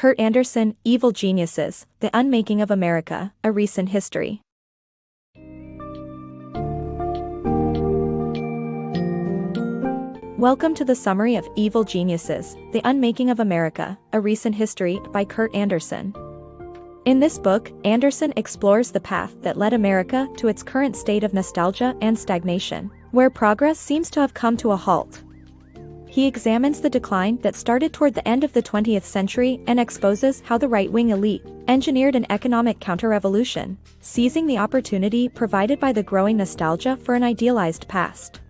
Kurt Andersen, Evil Geniuses, The Unmaking of America, A Recent History. Welcome to the summary of Evil Geniuses, The Unmaking of America, A Recent History by Kurt Andersen. In this book, Andersen explores the path that led America to its current state of nostalgia and stagnation, where progress seems to have come to a halt. He examines the decline that started toward the end of the 20th century and exposes how the right-wing elite engineered an economic counter-revolution, seizing the opportunity provided by the growing nostalgia for an idealized past.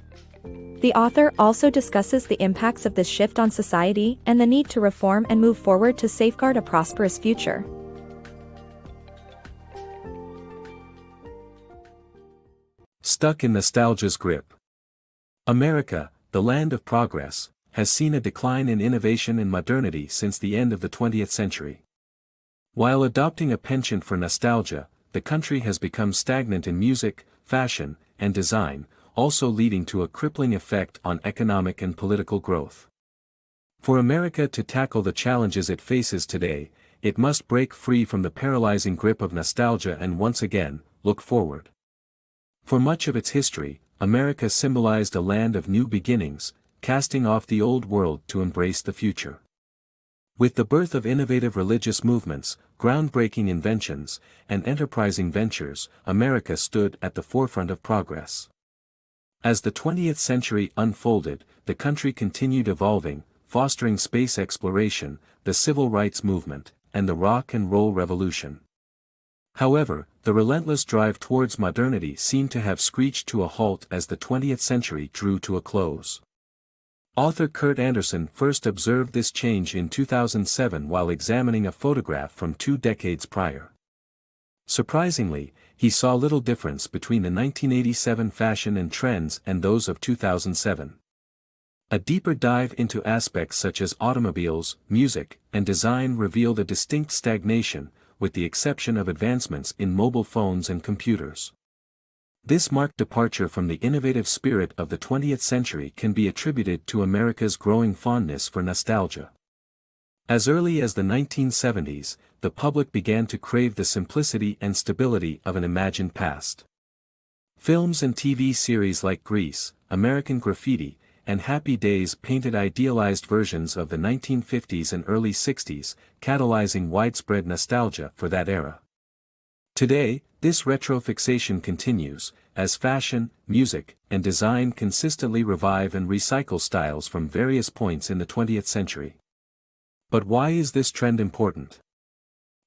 The author also discusses the impacts of this shift on society and the need to reform and move forward to safeguard a prosperous future. Stuck in nostalgia's grip. America, the land of progress, has seen a decline in innovation and modernity since the end of the 20th century. While adopting a penchant for nostalgia, the country has become stagnant in music, fashion, and design, also leading to a crippling effect on economic and political growth. For America to tackle the challenges it faces today, it must break free from the paralyzing grip of nostalgia and once again, look forward. For much of its history, America symbolized a land of new beginnings, casting off the old world to embrace the future. With the birth of innovative religious movements, groundbreaking inventions, and enterprising ventures, America stood at the forefront of progress. As the 20th century unfolded, the country continued evolving, fostering space exploration, the civil rights movement, and the rock and roll revolution. However, the relentless drive towards modernity seemed to have screeched to a halt as the 20th century drew to a close. Author Kurt Andersen first observed this change in 2007 while examining a photograph from 2 decades prior. Surprisingly, he saw little difference between the 1987 fashion and trends and those of 2007. A deeper dive into aspects such as automobiles, music, and design revealed a distinct stagnation, with the exception of advancements in mobile phones and computers. This marked departure from the innovative spirit of the 20th century can be attributed to America's growing fondness for nostalgia. As early as the 1970s, the public began to crave the simplicity and stability of an imagined past. Films and TV series like Grease, American Graffiti, and Happy Days painted idealized versions of the 1950s and early 60s, catalyzing widespread nostalgia for that era. Today, this retro fixation continues, as fashion, music, and design consistently revive and recycle styles from various points in the 20th century. But why is this trend important?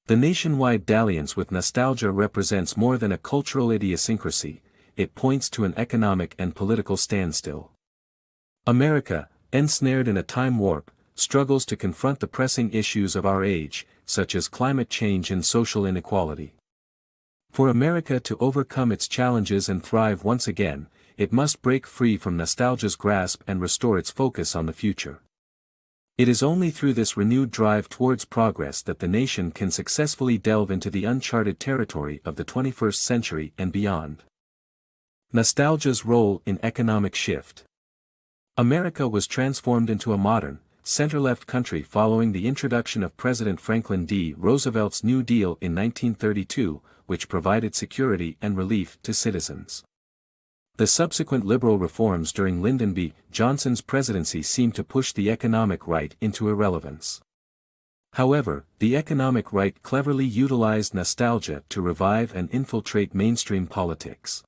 The nationwide dalliance with nostalgia represents more than a cultural idiosyncrasy, it points to an economic and political standstill. America, ensnared in a time warp, struggles to confront the pressing issues of our age, such as climate change and social inequality. For America to overcome its challenges and thrive once again, it must break free from nostalgia's grasp and restore its focus on the future. It is only through this renewed drive towards progress that the nation can successfully delve into the uncharted territory of the 21st century and beyond. Nostalgia's role in economic shift. America was transformed into a modern, center-left country following the introduction of President Franklin D. Roosevelt's New Deal in 1932, which provided security and relief to citizens. The subsequent liberal reforms during Lyndon B. Johnson's presidency seemed to push the economic right into irrelevance. However, the economic right cleverly utilized nostalgia to revive and infiltrate mainstream politics.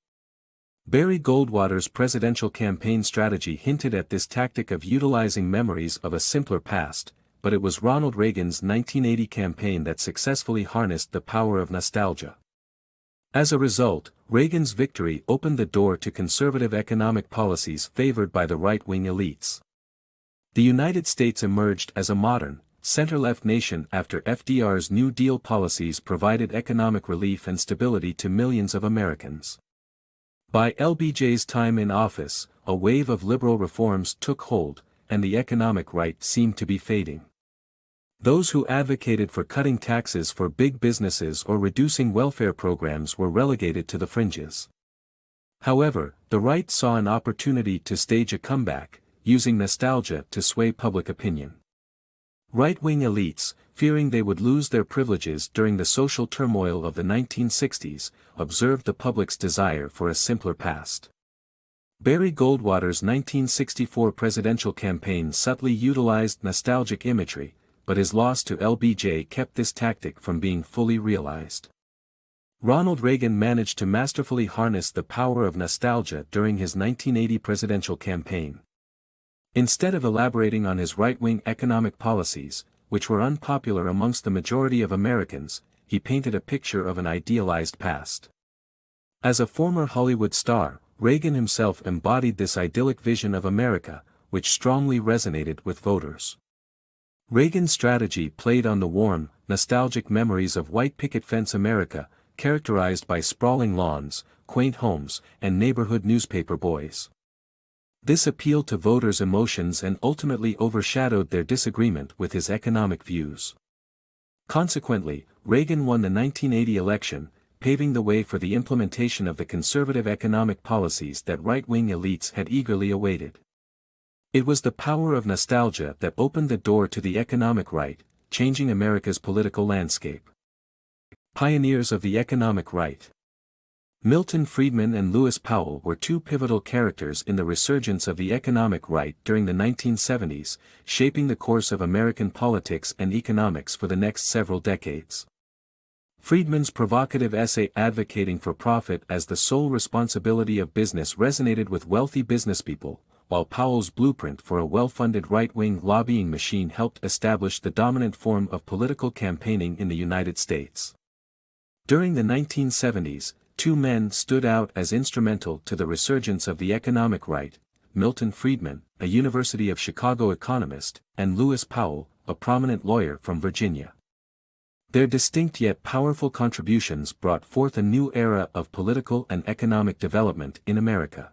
Barry Goldwater's presidential campaign strategy hinted at this tactic of utilizing memories of a simpler past, but it was Ronald Reagan's 1980 campaign that successfully harnessed the power of nostalgia. As a result, Reagan's victory opened the door to conservative economic policies favored by the right-wing elites. The United States emerged as a modern, center-left nation after FDR's New Deal policies provided economic relief and stability to millions of Americans. By LBJ's time in office, a wave of liberal reforms took hold, and the economic right seemed to be fading. Those who advocated for cutting taxes for big businesses or reducing welfare programs were relegated to the fringes. However, the right saw an opportunity to stage a comeback, using nostalgia to sway public opinion. Right-wing elites, fearing they would lose their privileges during the social turmoil of the 1960s, observed the public's desire for a simpler past. Barry Goldwater's 1964 presidential campaign subtly utilized nostalgic imagery, but his loss to LBJ kept this tactic from being fully realized. Ronald Reagan managed to masterfully harness the power of nostalgia during his 1980 presidential campaign. Instead of elaborating on his right-wing economic policies, which were unpopular amongst the majority of Americans, he painted a picture of an idealized past. As a former Hollywood star, Reagan himself embodied this idyllic vision of America, which strongly resonated with voters. Reagan's strategy played on the warm, nostalgic memories of white picket fence America, characterized by sprawling lawns, quaint homes, and neighborhood newspaper boys. This appealed to voters' emotions and ultimately overshadowed their disagreement with his economic views. Consequently, Reagan won the 1980 election, paving the way for the implementation of the conservative economic policies that right-wing elites had eagerly awaited. It was the power of nostalgia that opened the door to the economic right, changing America's political landscape. Pioneers of the economic right. Milton Friedman and Lewis Powell were two pivotal characters in the resurgence of the economic right during the 1970s, shaping the course of American politics and economics for the next several decades. Friedman's provocative essay advocating for profit as the sole responsibility of business resonated with wealthy businesspeople, while Powell's blueprint for a well-funded right-wing lobbying machine helped establish the dominant form of political campaigning in the United States. During the 1970s, two men stood out as instrumental to the resurgence of the economic right: Milton Friedman, a University of Chicago economist, and Lewis Powell, a prominent lawyer from Virginia. Their distinct yet powerful contributions brought forth a new era of political and economic development in America.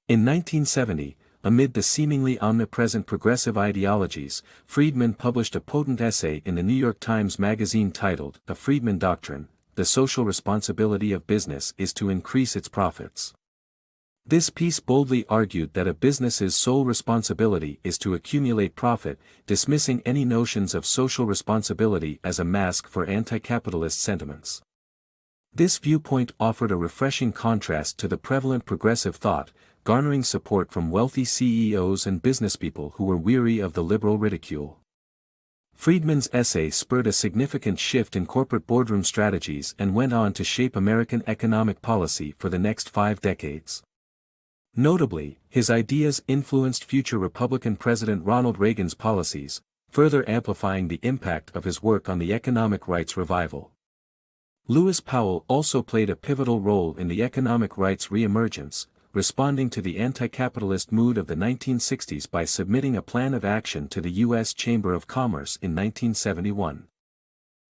In 1970, amid the seemingly omnipresent progressive ideologies, Friedman published a potent essay in the New York Times Magazine titled "The Friedman Doctrine: The Social Responsibility of Business is to Increase Its Profits." This piece boldly argued that a business's sole responsibility is to accumulate profit, dismissing any notions of social responsibility as a mask for anti-capitalist sentiments. This viewpoint offered a refreshing contrast to the prevalent progressive thought, garnering support from wealthy CEOs and businesspeople who were weary of the liberal ridicule. Friedman's essay spurred a significant shift in corporate boardroom strategies and went on to shape American economic policy for the next 5 decades. Notably, his ideas influenced future Republican President Ronald Reagan's policies, further amplifying the impact of his work on the economic rights revival. Lewis Powell also played a pivotal role in the economic rights re-emergence, responding to the anti-capitalist mood of the 1960s by submitting a plan of action to the U.S. Chamber of Commerce in 1971.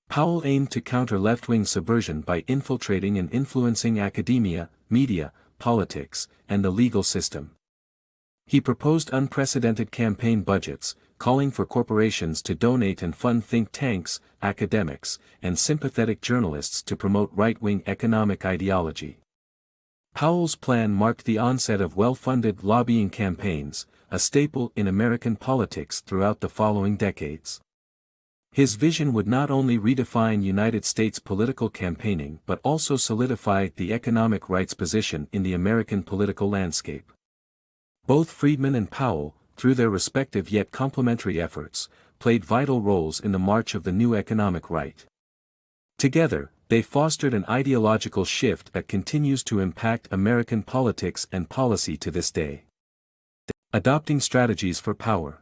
Powell aimed to counter left-wing subversion by infiltrating and influencing academia, media, politics, and the legal system. He proposed unprecedented campaign budgets, calling for corporations to donate and fund think tanks, academics, and sympathetic journalists to promote right-wing economic ideology. Powell's plan marked the onset of well-funded lobbying campaigns, a staple in American politics throughout the following decades. His vision would not only redefine United States political campaigning but also solidify the economic rights position in the American political landscape. Both Friedman and Powell, through their respective yet complementary efforts, played vital roles in the march of the new economic right. Together, they fostered an ideological shift that continues to impact American politics and policy to this day. Adopting strategies for power.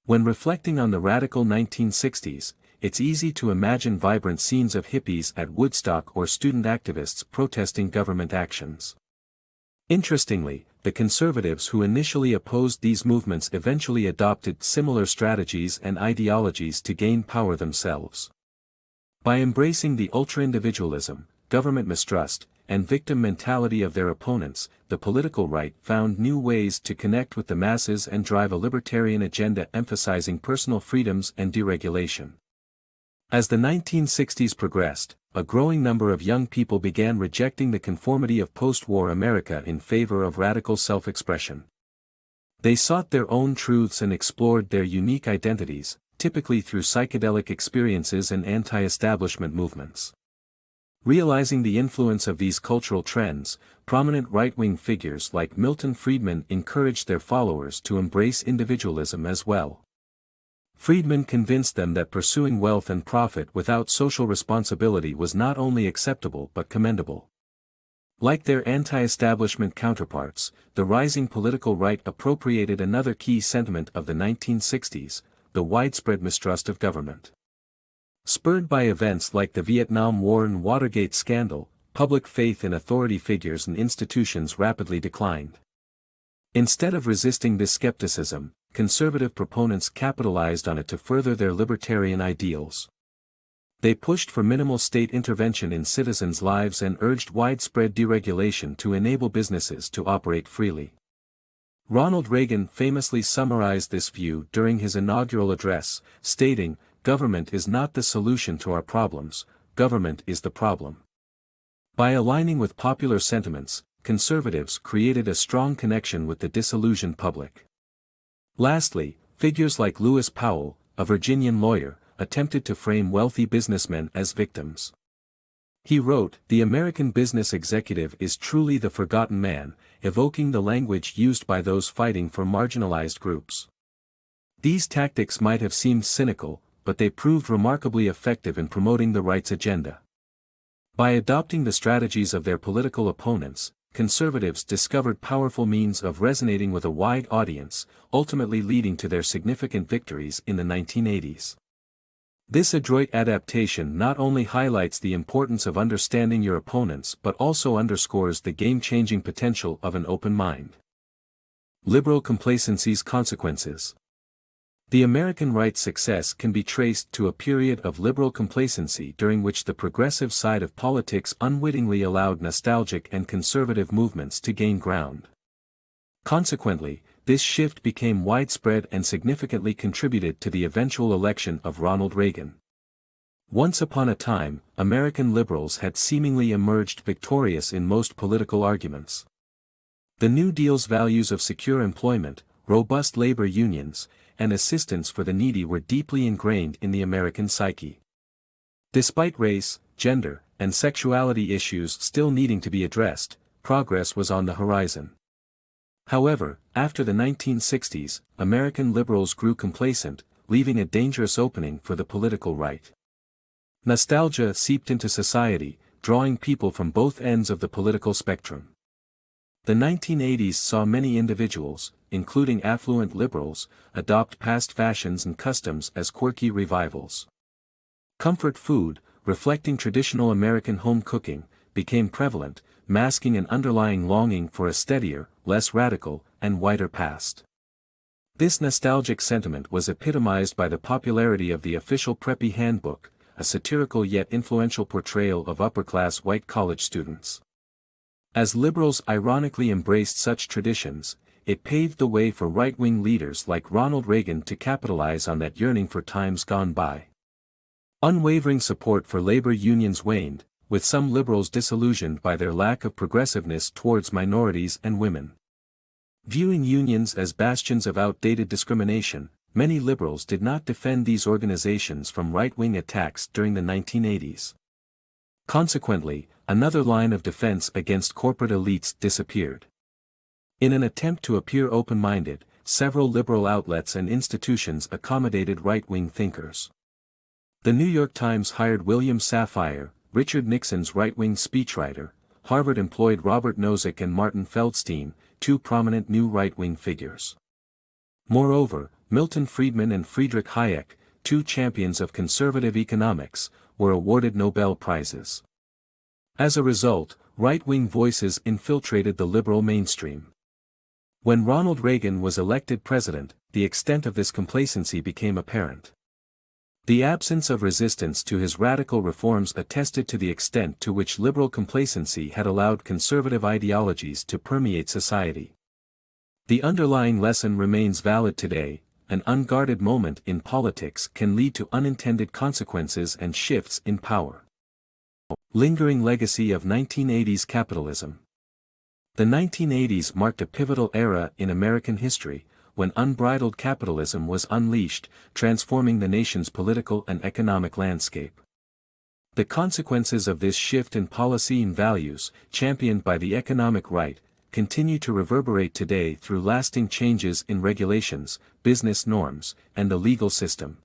When reflecting on the radical 1960s, it's easy to imagine vibrant scenes of hippies at Woodstock or student activists protesting government actions. Interestingly, the conservatives who initially opposed these movements eventually adopted similar strategies and ideologies to gain power themselves. By embracing the ultra-individualism, government mistrust, and victim mentality of their opponents, the political right found new ways to connect with the masses and drive a libertarian agenda emphasizing personal freedoms and deregulation. As the 1960s progressed, a growing number of young people began rejecting the conformity of post-war America in favor of radical self-expression. They sought their own truths and explored their unique identities, typically through psychedelic experiences and anti-establishment movements. Realizing the influence of these cultural trends, prominent right-wing figures like Milton Friedman encouraged their followers to embrace individualism as well. Friedman convinced them that pursuing wealth and profit without social responsibility was not only acceptable but commendable. Like their anti-establishment counterparts, the rising political right appropriated another key sentiment of the 1960s, the widespread mistrust of government. Spurred by events like the Vietnam War and Watergate scandal, public faith in authority figures and institutions rapidly declined. Instead of resisting this skepticism, conservative proponents capitalized on it to further their libertarian ideals. They pushed for minimal state intervention in citizens' lives and urged widespread deregulation to enable businesses to operate freely. Ronald Reagan famously summarized this view during his inaugural address, stating, "Government is not the solution to our problems, government is the problem." By aligning with popular sentiments, conservatives created a strong connection with the disillusioned public. Lastly, figures like Lewis Powell, a Virginian lawyer, attempted to frame wealthy businessmen as victims. He wrote, "The American business executive is truly the forgotten man," evoking the language used by those fighting for marginalized groups. These tactics might have seemed cynical, but they proved remarkably effective in promoting the right's agenda. By adopting the strategies of their political opponents, conservatives discovered powerful means of resonating with a wide audience, ultimately leading to their significant victories in the 1980s. This adroit adaptation not only highlights the importance of understanding your opponents but also underscores the game-changing potential of an open mind. Liberal complacency's consequences. The American right's success can be traced to a period of liberal complacency during which the progressive side of politics unwittingly allowed nostalgic and conservative movements to gain ground. Consequently, this shift became widespread and significantly contributed to the eventual election of Ronald Reagan. Once upon a time, American liberals had seemingly emerged victorious in most political arguments. The New Deal's values of secure employment, robust labor unions, and assistance for the needy were deeply ingrained in the American psyche. Despite race, gender, and sexuality issues still needing to be addressed, progress was on the horizon. However, after the 1960s, American liberals grew complacent, leaving a dangerous opening for the political right. Nostalgia seeped into society, drawing people from both ends of the political spectrum. The 1980s saw many individuals, including affluent liberals, adopt past fashions and customs as quirky revivals. Comfort food, reflecting traditional American home cooking, became prevalent, masking an underlying longing for a steadier, less radical, and whiter past. This nostalgic sentiment was epitomized by the popularity of the official Preppy Handbook, a satirical yet influential portrayal of upper-class white college students. As liberals ironically embraced such traditions, it paved the way for right-wing leaders like Ronald Reagan to capitalize on that yearning for times gone by. Unwavering support for labor unions waned, with some liberals disillusioned by their lack of progressiveness towards minorities and women. Viewing unions as bastions of outdated discrimination, many liberals did not defend these organizations from right-wing attacks during the 1980s. Consequently, another line of defense against corporate elites disappeared. In an attempt to appear open-minded, several liberal outlets and institutions accommodated right-wing thinkers. The New York Times hired William Safire, Richard Nixon's right-wing speechwriter. Harvard employed Robert Nozick and Martin Feldstein, two prominent new right-wing figures. Moreover, Milton Friedman and Friedrich Hayek, two champions of conservative economics, were awarded Nobel Prizes. As a result, right-wing voices infiltrated the liberal mainstream. When Ronald Reagan was elected president, the extent of this complacency became apparent. The absence of resistance to his radical reforms attested to the extent to which liberal complacency had allowed conservative ideologies to permeate society. The underlying lesson remains valid today: an unguarded moment in politics can lead to unintended consequences and shifts in power. Lingering legacy of 1980s capitalism. The 1980s marked a pivotal era in American history, when unbridled capitalism was unleashed, transforming the nation's political and economic landscape. The consequences of this shift in policy and values, championed by the economic right, continue to reverberate today through lasting changes in regulations, business norms, and the legal system.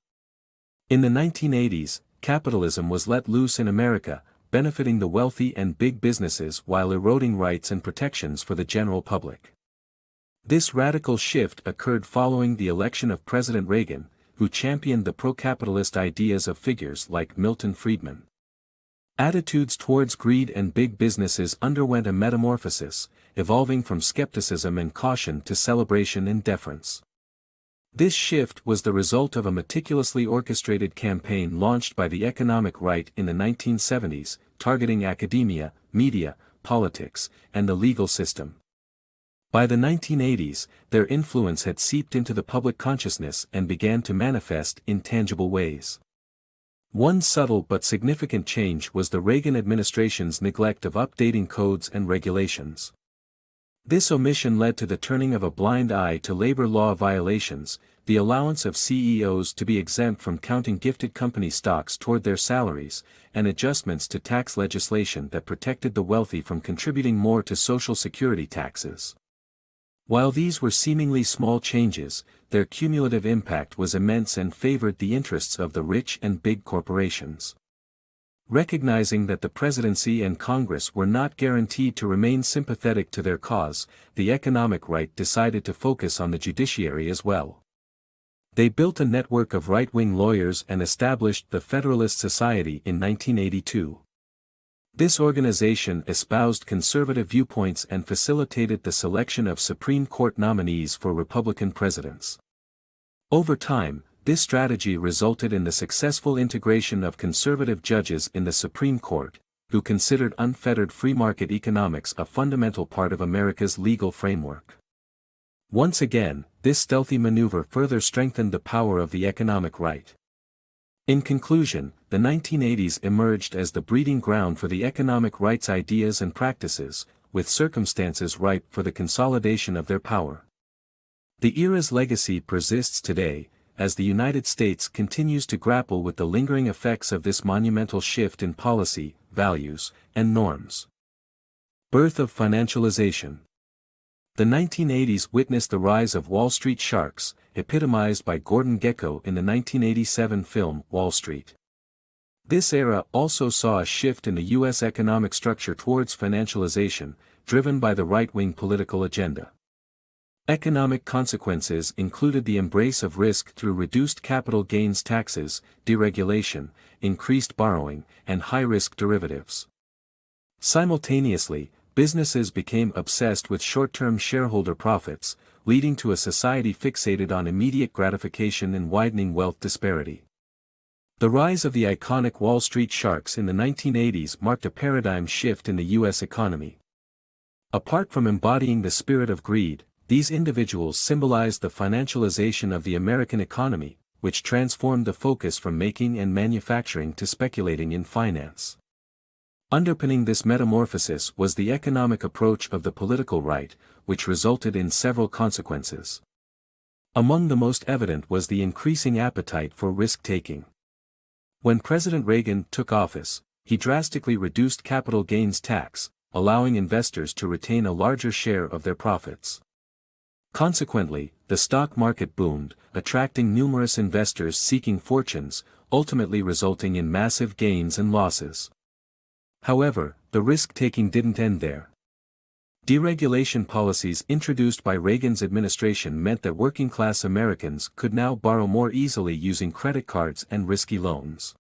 In the 1980s, capitalism was let loose in America, benefiting the wealthy and big businesses while eroding rights and protections for the general public. This radical shift occurred following the election of President Reagan, who championed the pro-capitalist ideas of figures like Milton Friedman. Attitudes towards greed and big businesses underwent a metamorphosis, evolving from skepticism and caution to celebration and deference. This shift was the result of a meticulously orchestrated campaign launched by the economic right in the 1970s, targeting academia, media, politics, and the legal system. By the 1980s, their influence had seeped into the public consciousness and began to manifest in tangible ways. One subtle but significant change was the Reagan administration's neglect of updating codes and regulations. This omission led to the turning of a blind eye to labor law violations, the allowance of CEOs to be exempt from counting gifted company stocks toward their salaries, and adjustments to tax legislation that protected the wealthy from contributing more to Social Security taxes. While these were seemingly small changes, their cumulative impact was immense and favored the interests of the rich and big corporations. Recognizing that the presidency and Congress were not guaranteed to remain sympathetic to their cause, the economic right decided to focus on the judiciary as well. They built a network of right-wing lawyers and established the Federalist Society in 1982. This organization espoused conservative viewpoints and facilitated the selection of Supreme Court nominees for Republican presidents. Over time, this strategy resulted in the successful integration of conservative judges in the Supreme Court, who considered unfettered free market economics a fundamental part of America's legal framework. Once again, this stealthy maneuver further strengthened the power of the economic right. In conclusion, the 1980s emerged as the breeding ground for the economic right's ideas and practices, with circumstances ripe for the consolidation of their power. The era's legacy persists today, as the United States continues to grapple with the lingering effects of this monumental shift in policy, values, and norms. Birth of Financialization. The 1980s witnessed the rise of Wall Street sharks, epitomized by Gordon Gekko in the 1987 film Wall Street. This era also saw a shift in the U.S. economic structure towards financialization, driven by the right-wing political agenda. Economic consequences included the embrace of risk through reduced capital gains taxes, deregulation, increased borrowing, and high-risk derivatives. Simultaneously, businesses became obsessed with short-term shareholder profits, leading to a society fixated on immediate gratification and widening wealth disparity. The rise of the iconic Wall Street sharks in the 1980s marked a paradigm shift in the U.S. economy. Apart from embodying the spirit of greed, these individuals symbolized the financialization of the American economy, which transformed the focus from making and manufacturing to speculating in finance. Underpinning this metamorphosis was the economic approach of the political right, which resulted in several consequences. Among the most evident was the increasing appetite for risk-taking. When President Reagan took office, he drastically reduced capital gains tax, allowing investors to retain a larger share of their profits. Consequently, the stock market boomed, attracting numerous investors seeking fortunes, ultimately resulting in massive gains and losses. However, the risk-taking didn't end there. Deregulation policies introduced by Reagan's administration meant that working-class Americans could now borrow more easily using credit cards and risky loans.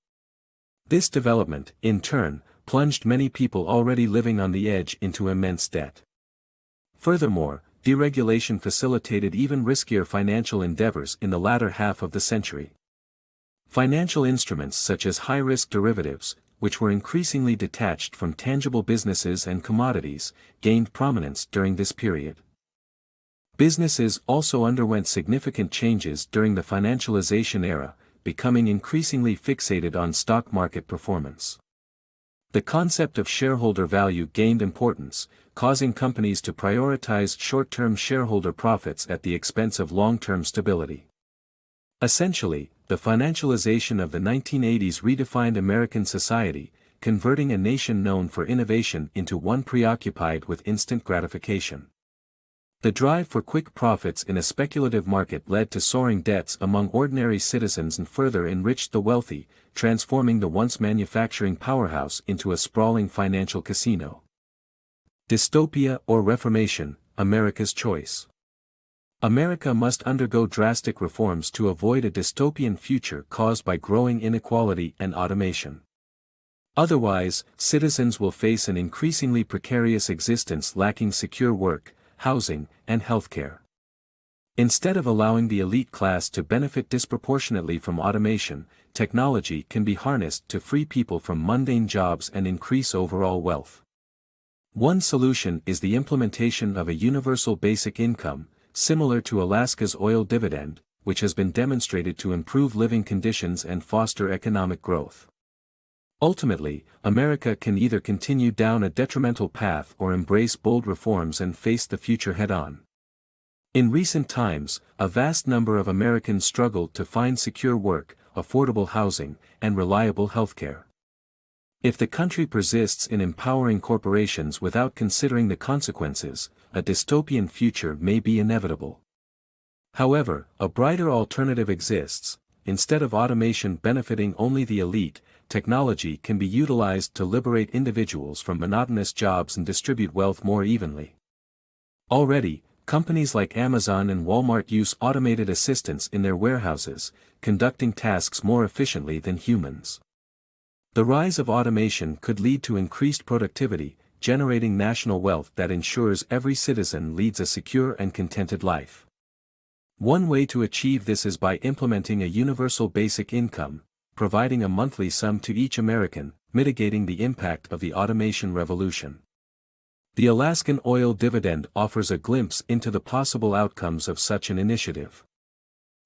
This development, in turn, plunged many people already living on the edge into immense debt. Furthermore, deregulation facilitated even riskier financial endeavors in the latter half of the century. Financial instruments such as high-risk derivatives, which were increasingly detached from tangible businesses and commodities, gained prominence during this period. Businesses also underwent significant changes during the financialization era, becoming increasingly fixated on stock market performance. The concept of shareholder value gained importance, causing companies to prioritize short-term shareholder profits at the expense of long-term stability. Essentially, the financialization of the 1980s redefined American society, converting a nation known for innovation into one preoccupied with instant gratification. The drive for quick profits in a speculative market led to soaring debts among ordinary citizens and further enriched the wealthy, transforming the once manufacturing powerhouse into a sprawling financial casino. Dystopia or Reformation, America's choice. America must undergo drastic reforms to avoid a dystopian future caused by growing inequality and automation. Otherwise, citizens will face an increasingly precarious existence lacking secure work, housing, and healthcare. Instead of allowing the elite class to benefit disproportionately from automation, technology can be harnessed to free people from mundane jobs and increase overall wealth. One solution is the implementation of a universal basic income, similar to Alaska's oil dividend, which has been demonstrated to improve living conditions and foster economic growth. Ultimately, America can either continue down a detrimental path or embrace bold reforms and face the future head-on. In recent times, a vast number of Americans struggle to find secure work, affordable housing, and reliable healthcare. If the country persists in empowering corporations without considering the consequences, a dystopian future may be inevitable. However, a brighter alternative exists. Instead of automation benefiting only the elite, technology can be utilized to liberate individuals from monotonous jobs and distribute wealth more evenly. Already, companies like Amazon and Walmart use automated assistants in their warehouses, conducting tasks more efficiently than humans. The rise of automation could lead to increased productivity, generating national wealth that ensures every citizen leads a secure and contented life. One way to achieve this is by implementing a universal basic income, providing a monthly sum to each American, mitigating the impact of the automation revolution. The Alaskan oil dividend offers a glimpse into the possible outcomes of such an initiative.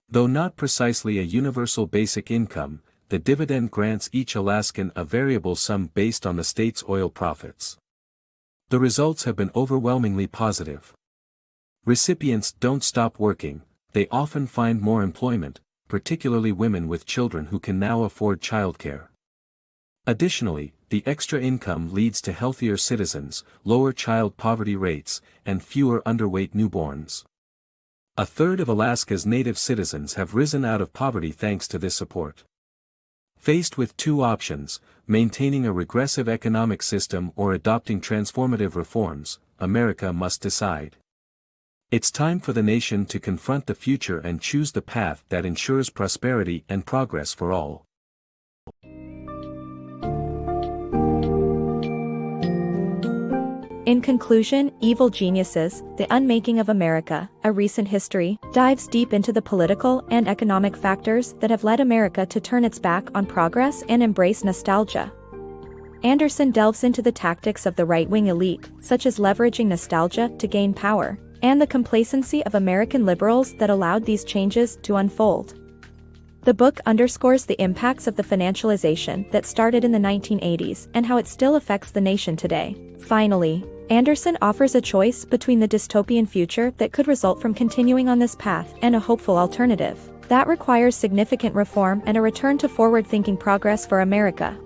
Though not precisely a universal basic income, the dividend grants each Alaskan a variable sum based on the state's oil profits. The results have been overwhelmingly positive. Recipients don't stop working, they often find more employment, particularly women with children who can now afford childcare. Additionally, the extra income leads to healthier citizens, lower child poverty rates, and fewer underweight newborns. A third of Alaska's native citizens have risen out of poverty thanks to this support. Faced with two options, maintaining a regressive economic system or adopting transformative reforms, America must decide. It's time for the nation to confront the future and choose the path that ensures prosperity and progress for all. In conclusion, Evil Geniuses, The Unmaking of America, A Recent History, dives deep into the political and economic factors that have led America to turn its back on progress and embrace nostalgia. Andersen delves into the tactics of the right-wing elite, such as leveraging nostalgia to gain power, and the complacency of American liberals that allowed these changes to unfold. The book underscores the impacts of the financialization that started in the 1980s and how it still affects the nation today. Finally, Andersen offers a choice between the dystopian future that could result from continuing on this path and a hopeful alternative that requires significant reform and a return to forward-thinking progress for America.